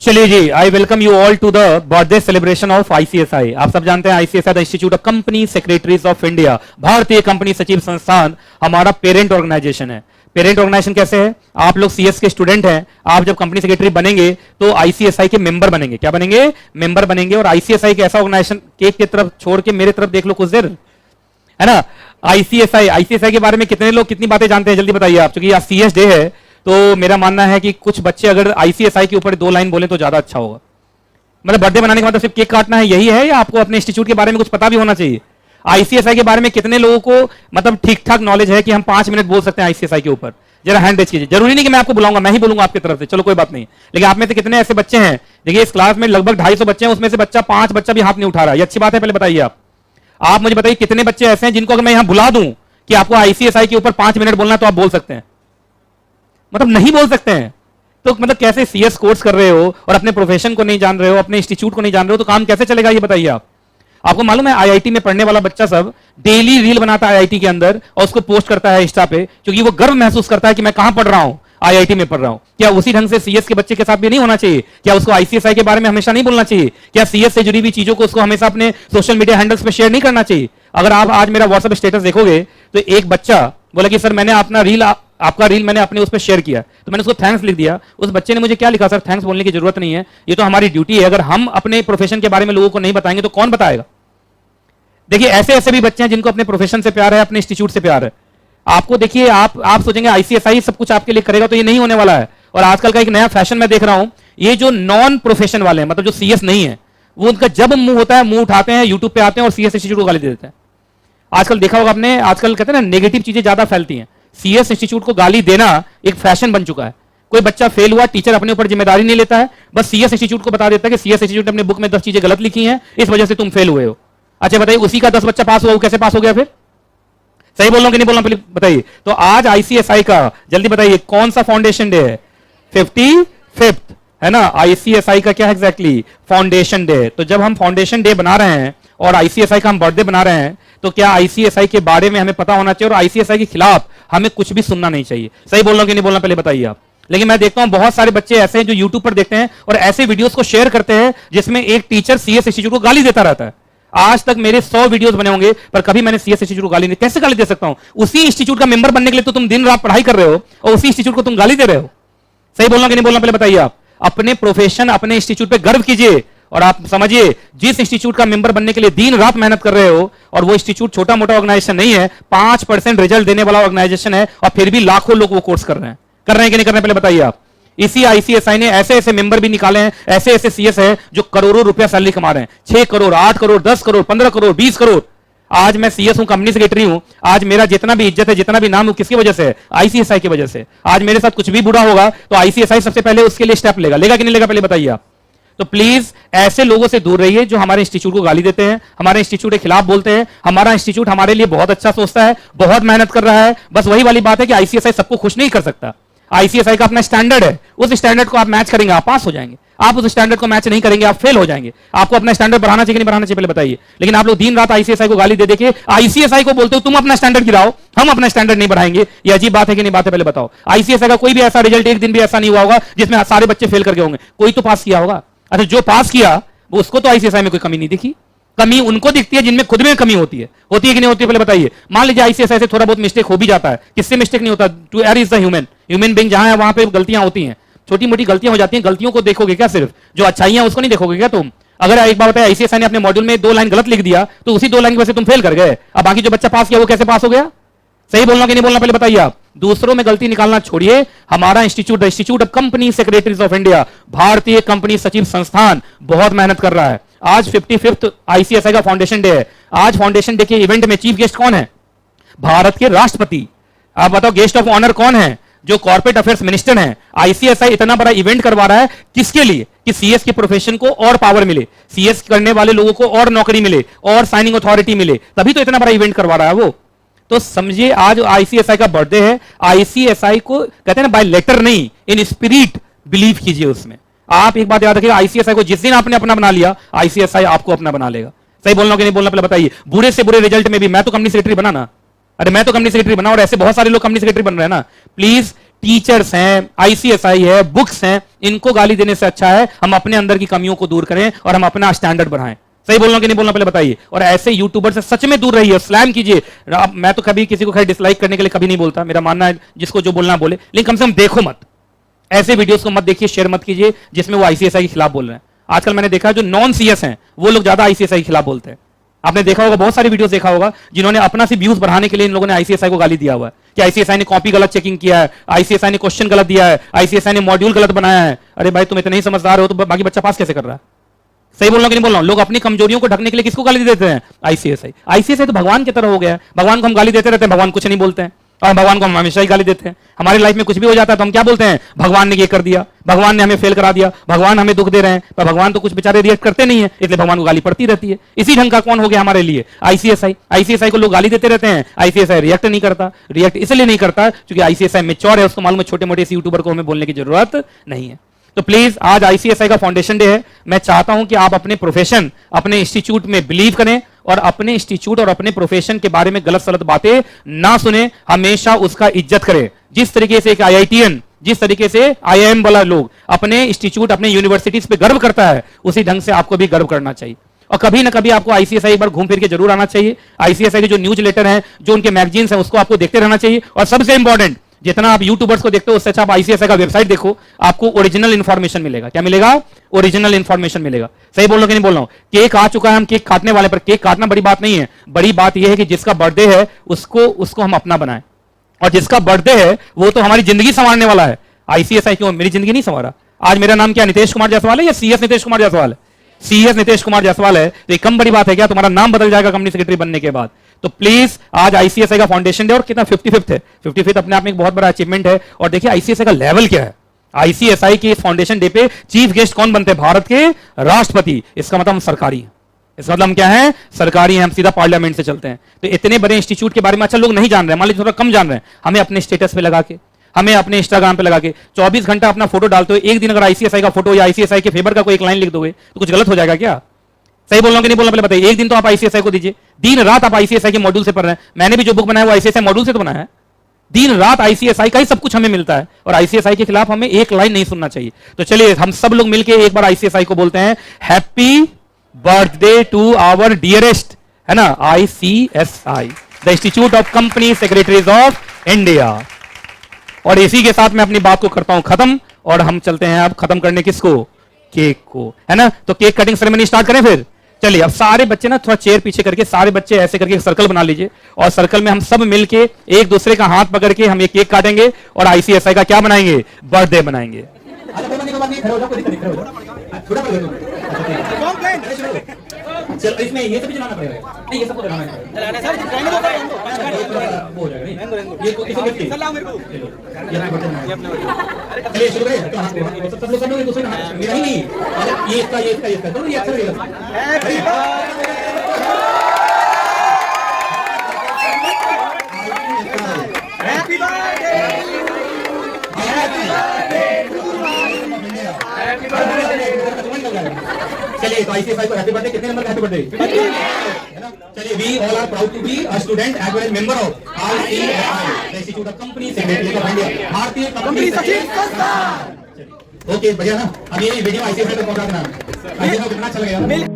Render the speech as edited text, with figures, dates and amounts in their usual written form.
चलिए जी, I welcome you all to the birthday celebration of ICSI. आप सब जानते हैं ICSI the institute of company secretaries of India, भारतीय कंपनी सचिव संस्थान हमारा पेरेंट ऑर्गेनाइजेशन है। पेरेंट ऑर्गेनाइजेशन कैसे है? आप लोग सीएस के स्टूडेंट हैं, आप जब कंपनी सेक्रेटरी बनेंगे तो आईसीएसआई के मेंबर बनेंगे। क्या बनेंगे? मेंबर बनेंगे। और आईसीएसआई के ऐसा ऑर्गेनाइजेशन, केक की तरफ छोड़ के मेरे तरफ देख लो कुछ देर, है ना। आईसीएसआई के बारे में कितने लोग कितनी बातें जानते हैं, जल्दी बताइए आप। क्योंकि आज सीएस डे है तो मेरा मानना है कि कुछ बच्चे अगर आईसीएसआई के ऊपर 2 लाइन बोले तो ज्यादा अच्छा होगा। मतलब बर्थडे बनाने के बाद सिर्फ केक काटना है, यही है, या आपको अपने इंस्टीट्यूट के बारे में कुछ पता भी होना चाहिए? आईसीएसआई के बारे में कितने लोगों को मतलब ठीक ठाक नॉलेज है कि हम 5 मिनट बोल सकते हैं आईसीएसआई के ऊपर? जरा हैंड रेज कीजिए। जरूरी नहीं कि मैं आपको बुलाऊंगा, मैं ही बोलूंगा आपकी तरफ से, चलो कोई बात नहीं। लेकिन आप में से कितने ऐसे बच्चे हैं, देखिए इस क्लास में लगभग 250 बच्चे हैं, उसमें से 5 बच्चा भी हाथ नहीं उठा रहा है। ये अच्छी बात है? पहले बताइए आप मुझे बताइए कितने बच्चे ऐसे हैं जिनको अगर मैं यहां बुला दूं कि आपको आईसीएसआई के ऊपर 5 मिनट बोलना तो आप बोल सकते हैं? मतलब नहीं बोल सकते हैं। तो मतलब कैसे सीएस कोर्स कर रहे हो और अपने प्रोफेशन को नहीं जान रहे हो, अपने इंस्टीट्यूट को नहीं जान रहे हो, तो काम कैसे चलेगा ये बताइए आप। आपको मालूम है आईआईटी में पढ़ने वाला बच्चा सब डेली रील बनाता है आईआईटी के अंदर और उसको पोस्ट करता है इंस्टा पे, क्योंकि वो गर्व महसूस करता है कि मैं कहां पढ़ रहा हूं, आईआईटी में पढ़ रहा हूं। क्या उसी ढंग से सीएस के बच्चे के साथ भी नहीं होना चाहिए? क्या उसको आईसीएसआई के बारे में हमेशा नहीं बोलना चाहिए? क्या सीएस से जुड़ी हुई चीजों को उसको हमेशा अपने सोशल मीडिया हैंडल्स पे शेयर नहीं करना चाहिए? अगर आप आज मेरा व्हाट्सएप स्टेटस देखोगे तो एक बच्चा बोला कि सर मैंने अपना रील, आपका रील मैंने अपने उस पर शेयर किया, तो मैंने उसको थैंक्स लिख दिया। उस बच्चे ने मुझे क्या लिखा? सर थैंक्स बोलने की जरूरत नहीं है, ये तो हमारी ड्यूटी है। अगर हम अपने प्रोफेशन के बारे में लोगों को नहीं बताएंगे तो कौन बताएगा? देखिए ऐसे ऐसे भी बच्चे हैं जिनको अपने प्रोफेशन से प्यार है, अपने इंस्टीट्यूट से प्यार है। आपको देखिए आप सोचेंगे आईसीएसआई सब कुछ आपके लिए करेगा, तो ये नहीं होने वाला है। और आजकल का एक नया फैशन मैं देख रहा हूं, ये जो नॉन प्रोफेशन वाले हैं, मतलब जो सीएस नहीं है, वो उनका जब मुंह होता है मुंह उठाते हैं, यूट्यूब पे आते हैं और सीएस इंस्टीट्यूट को गाली दे देते हैं। आजकल देखा होगा आपने, आजकल कहते हैं ना नेगेटिव चीजें ज्यादा फैलती हैं। सीएस इंस्टीट्यूट को गाली देना एक फैशन बन चुका है। कोई बच्चा फेल हुआ, टीचर अपने ऊपर जिम्मेदारी नहीं लेता है, बस सीएस इंस्टीट्यूट को बता देता है कि सीएस इंस्टीट्यूट ने अपने बुक में 10 चीजें गलत लिखी हैं, इस वजह से तुम फेल हुए हो। अच्छा बताइए, उसी का 10 बच्चा पास हुआ, वो कैसे पास हो गया फिर? सही बोल रहा हूं कि नहीं बोल रहा हूं बताइए। तो आज आईसीएसआई का जल्दी बताइए कौन सा फाउंडेशन डे है? 55th है ना। आईसीएसआई का क्या एग्जैक्टली? Foundation day. तो जब हम फाउंडेशन डे बना रहे हैं और आईसीएसआई का हम बर्थडे बना रहे हैं, तो क्या आईसीएसआई के बारे में हमें पता होना चाहिए और आईसीएसआई के खिलाफ हमें कुछ भी सुनना नहीं चाहिए। सही बोल रहा हूं कि नहीं बोल रहा पहले बताइए आप। लेकिन मैं देखता हूं बहुत सारे बच्चे ऐसे हैं जो यूट्यूब पर देखते हैं और ऐसे वीडियोस को शेयर करते हैं जिसमें एक टीचर सीएस इंस्टीट्यूट को गाली देता रहता है। आज तक मेरे 100 वीडियोस बने होंगे पर कभी मैंने सीएस इंस्टीट्यूट को गाली नहीं। कैसे गाली दे सकता हूं? उसी इंस्टीट्यूट का मेंबर बनने के लिए तो तुम दिन रात पढ़ाई कर रहे हो और उसी इंस्टीट्यूट को तुम गाली दे रहे हो। सही बोलना कि नहीं बोलना पहले बताइए आप। अपने प्रोफेशन, अपने इंस्टीट्यूट पे गर्व कीजिए और आप समझिए जिस इंस्टीट्यूट का मेंबर बनने के लिए दिन रात मेहनत कर रहे हो, और वो इंस्टीट्यूट छोटा मोटा ऑर्गेनाइजेशन नहीं है, 5% रिजल्ट देने वाला ऑर्गेनाइजेशन है, और फिर भी लाखों लोग वो कोर्स कर रहे हैं कि नहीं कर रहे हैं पहले बताइए आप। इसी आईसीएसआई ने ऐसे ऐसे मेंबर भी निकाले हैं, ऐसे ऐसे सीएस है जो करोड़ों रुपया सैलरी कमा रहे हैं, 6 करोड़, 8 करोड़, 10 करोड़, 15 करोड़, 20 करोड़। आज मैं सीएस हूं, कंपनी सेक्रेटरी हूं, आज मेरा जितना भी इज्जत है, जितना भी नाम है, किसकी वजह से है? आईसीएसआई की वजह से। आज मेरे साथ कुछ भी बुरा होगा तो आईसीएसआई सबसे पहले उसके लिए स्टेप लेगा कि नहीं लेगा पहले बताइए आप। तो प्लीज ऐसे लोगों से दूर रहिए जो हमारे इंस्टीट्यूट को गाली देते हैं, हमारे इंस्टीट्यूट के खिलाफ बोलते हैं। हमारा इंस्टीट्यूट हमारे लिए बहुत अच्छा सोचता है, बहुत मेहनत कर रहा है। बस वही वाली बात है कि आईसीएसआई सबको खुश नहीं कर सकता। आईसीएसआई का अपना स्टैंडर्ड है, उस स्टैंडर्ड को आप मैच करेंगे आप पास हो जाएंगे, आप उस स्टैंडर्ड को मैच नहीं करेंगे आप फेल हो जाएंगे। आपको अपना स्टैंडर्ड बढ़ाना चाहिए कि नहीं बढ़ाना चाहिए पहले बताइए। लेकिन आप लोग दिन रात आईसीएसआई को गाली दे देके आईसीएसआई को बोलते हो तुम अपना स्टैंडर्ड गिराओ, हम अपना स्टैंडर्ड नहीं बढ़ाएंगे। ये अजीब बात है कि नहीं बात है पहले बताओ। आईसीएसआई का कोई भी ऐसा रिजल्ट एक दिन भी ऐसा नहीं हुआ होगा जिसमें सारे बच्चे फेल करके होंगे, कोई तो पास किया होगा। अच्छा जो पास किया वो उसको तो आईसीएसआई में कोई कमी नहीं दिखी। कमी उनको दिखती है जिनमें खुद में कमी होती है कि नहीं होती है पहले बताइए। मान लीजिए आईसीएसआई से थोड़ा बहुत मिस्टेक हो भी जाता है, किससे मिस्टेक नहीं होता? To err is the human being, जहां है वहां पे गलतियां होती हैं, छोटी मोटी गलतियां हो जाती हैं। गलतियों को देखोगे क्या? सिर्फ जो अच्छाइयां उसको नहीं देखोगे क्या तुम? अगर एक बार बताया आईसीएसआई ने अपने मॉड्यूल में 2 लाइन गलत लिख दिया तो उसी 2 लाइन की वजह से तुम फेल कर गए, अब बाकी जो बच्चा पास किया वो कैसे पास हो गया? सही बोलना कि नहीं बोलना पहले बताइए आप। दूसरों में गलती निकालना छोड़िए। हमारा institute, the institute of company secretaries of India, भारतीय कंपनी सचिव संस्थान बहुत मेहनत कर रहा है। आज 55th आईसीएसआई का फाउंडेशन डे है। आज फाउंडेशन डे के इवेंट में चीफ गेस्ट कौन है? भारत के राष्ट्रपति। आप बताओ गेस्ट ऑफ ऑनर कौन है? जो कॉर्पोरेट अफेयर्स मिनिस्टर हैं। आईसीएसआई इतना बड़ा इवेंट करवा रहा है किसके लिए? कि सीएस के प्रोफेशन को और पावर मिले, सीएस करने वाले लोगों को और नौकरी मिले और साइनिंग अथॉरिटी मिले, तभी तो इतना बड़ा इवेंट करवा रहा है वो। तो समझिए आज आईसीएसआई का बर्थडे है। आईसीएसआई को कहते हैं ना बाय लेटर नहीं, इन स्पिरिट बिलीव कीजिए उसमें। आप एक बात याद रखिए, आईसीएसआई को जिस दिन आपने अपना बना लिया, आईसीएसआई आपको अपना बना लेगा। सही बोलना कि नहीं बोलना पहले बताइए। बुरे से बुरे रिजल्ट में भी मैं तो कंपनी सेक्रेटरी बना ना, अरे मैं तो कंपनी सेक्रेटरी बना, और ऐसे बहुत सारे लोग कंपनी सेक्रेटरी बन रहे हैं ना। प्लीज टीचर्स हैं, आईसीएसआई है, बुक्स हैं, इनको गाली देने से अच्छा है हम अपने अंदर की कमियों को दूर करें और हम अपना स्टैंडर्ड बढ़ाएं। सही बोलना कि नहीं बोलना पहले बताइए। और ऐसे यूट्यूबर से सच में दूर रहिए, स्लैम कीजिए। मैं तो कभी किसी को खैर डिसलाइक करने के लिए कभी नहीं बोलता, मेरा मानना है जिसको जो बोलना बोले, लेकिन कम से कम देखो मत, ऐसे वीडियोस को मत देखिए, शेयर मत कीजिए जिसमें वो आईसीएसआई के खिलाफ बोल रहे हैं। आजकल मैंने देखा है जो नॉन सीएस हैं वो लोग ज्यादा आईसीएसआई के खिलाफ बोलते हैं। आपने देखा होगा, बहुत सारी वीडियोस देखा होगा जिन्होंने अपना से व्यूज बढ़ाने के लिए इन लोगों ने आईसीएसआई को गाली दिया हुआ है कि आईसीएसआई ने कॉपी गलत चेकिंग किया है, आईसीएसआई ने क्वेश्चन गलत दिया है, आईसीएसआई ने मॉड्यूल गलत बनाया है। अरे भाई तुम इतने ही समझदार हो तो बाकी बच्चा पास कैसे कर रहा है? सही बोल रहा हूं कि नहीं बोल रहा हूं? लोग अपनी कमजोरियों को ढकने के लिए किसको गाली देते हैं? आईसीएसआई। आईसीएसआई तो भगवान की तरह हो गया है, भगवान को हम गाली देते रहते हैं, भगवान कुछ नहीं बोलते हैं, और भगवान को हम हमेशा ही गाली देते हैं। हमारी लाइफ में कुछ भी हो जाता है तो हम क्या बोलते हैं? भगवान ने ये कर दिया, भगवान ने हमें फेल करा दिया, भगवान हमें दुख दे रहे हैं। पर भगवान तो कुछ बेचारे रिएक्ट करते नहीं है, इसलिए भगवान को गाली पड़ती रहती है। इसी ढंग का कौन हो गया हमारे लिए? आईसीएसआई। आईसीएसआई को लोग गाली देते रहते हैं, आईसीएसआई रिएक्ट नहीं करता। रिएक्ट इसलिए नहीं करता क्योंकि आईसीएसआई मैच्योर है, उसको मालूम है छोटे मोटे यूट्यूबर को हमें बोलने की जरूरत नहीं है। तो प्लीज आज आईसीएसआई का फाउंडेशन डे है, मैं चाहता हूं कि आप अपने प्रोफेशन, अपने इंस्टीट्यूट में बिलीव करें और अपने इंस्टीट्यूट और अपने प्रोफेशन के बारे में गलत सलत बातें ना सुने, हमेशा उसका इज्जत करें। जिस तरीके से एक आईआईटीएन, जिस तरीके से आईआईएम वाला लोग अपने इंस्टीट्यूट, अपने यूनिवर्सिटीज पे गर्व करता है, उसी ढंग से आपको भी गर्व करना चाहिए। और कभी ना कभी आपको आईसीएसआई एक बार घूम फिर के जरूर आना चाहिए। आईसीएसआई के जो न्यूज लेटर हैं, जो उनके मैगजीन्स हैं, उसको आपको देखते रहना चाहिए। और सबसे इंपॉर्टेंट, जितना आप यूट्यूबर्स को देखते हो उससे अच्छा आप आईसीएसआई का वेबसाइट देखो, आपको ओरिजिनल इंफॉर्मेशन मिलेगा। क्या मिलेगा? ओरिजिनल इंफॉर्मेशन मिलेगा। सही बोल रहा हूं कि नहीं बोल रहा हूं? केक आ चुका है, हम केक काटने वाले, पर केक काटना बड़ी बात नहीं है। बड़ी बात यह है कि जिसका बर्थडे है उसको हम अपना बनाएं, और जिसका बर्थडे है वो तो हमारी जिंदगी संवारने वाला है। आईसीएसआई क्यों मेरी जिंदगी नहीं संवारा? आज मेरा नाम क्या नितेश कुमार जायसवाल है या सीएस नितेश कुमार जायसवाल है? सीएस नितेश कुमार जायसवाल है, तो ये कम बड़ी बात है क्या? तुम्हारा नाम बदल जाएगा कंपनी सेक्रेटरी बनने के बाद। तो प्लीज आज आईसीएसआई का फाउंडेशन डे, और कितना 55th है, 55th अपने आप में एक बहुत बड़ा अचीवमेंट है। और देखिए आईसीएसआई का लेवल क्या है। आईसीएसआई के इस फाउंडेशन डे पे चीफ गेस्ट कौन बनते हैं? भारत के राष्ट्रपति। इसका मतलब हम सरकारी हैं, इसका मतलब हम क्या है? सरकारी हैं, हम सीधा पार्लियामेंट से चलते हैं। तो इतने बड़े इंस्टीट्यूट के बारे में अच्छा लोग नहीं जान रहे, मान लीजिए थोड़ा कम जान रहे हैं, हमें अपने स्टेटस पे लगा के, हमें अपने इंस्टाग्राम पे लगा के 24 घंटा अपना फोटो डालते हो, एक दिन अगर आईसीएसआई का फोटो या आईसीएसआई के फेवर का कोई एक लाइन लिख दोगे तो कुछ गलत हो जाएगा क्या? सही बोल रहा हूं कि नहीं बोल रहा? पहले बताइए। एक दिन तो आप आईसीएसआई को दीजिए, दिन रात आप आईसीएसआई के मॉड्यूल से पढ़ रहे हैं। मैंने भी जो बुक बनाया वो आईसीएसआई मॉड्यूल से तो बनाया है। दिन रात आईसीएसआई का ही सब कुछ हमें मिलता है, और आईसीएसआई के खिलाफ हमें एक लाइन नहीं सुनना चाहिए। तो चलिए हम सब लोग मिलकर एक बार आईसीएसआई को बोलते हैं happy birthday to our dearest, है ना, ICSI, the institute of company secretaries of India. और इसी के साथ मैं अपनी बात को करता हूं खत्म, और हम चलते हैं अब खत्म करने किसको? केक को, है ना। तो केक कटिंग सेरेमनी स्टार्ट करें फिर। चलिए अब सारे बच्चे ना थोड़ा चेयर पीछे करके, सारे बच्चे ऐसे करके एक सर्कल बना लीजिए, और सर्कल में हम सब मिलके एक दूसरे का हाथ पकड़ के हम ये केक काटेंगे और आईसीएसआई का क्या बनाएंगे? बर्थडे बनाएंगे। चलो इसमें ये सब भी जलाना पड़ेगा, नहीं ये सबको जलाना है सर, वो हो जाएगा नहीं, ये को किसी व्यक्ति सर लाओ मेरे को, ये अपने बटन है, ये अपने बटन। चलिए शुरू करें, तो हाथ सब लोग कर लो, दूसरे हाथ मेरा ही नहीं, ये इसका, ये इसका, ये इसका, तो ये अच्छा रहेगा। Happy birthday, happy birthday, happy birthday. चलिए तो आईसीएसआई को हैप्पी बर्थडे। कितने नंबर का हैप्पी बर्थडे? है ना। चलिए we all are proud to be a student as well as member of ICSI, the institute of company secretary of India, भारतीय company सचिव संस्थान। ओके बढ़िया ना। अब ये वीडियो आईसीएसआई को पहुंचा देना। आईसीएसआई को कितना अच्छा लगेगा।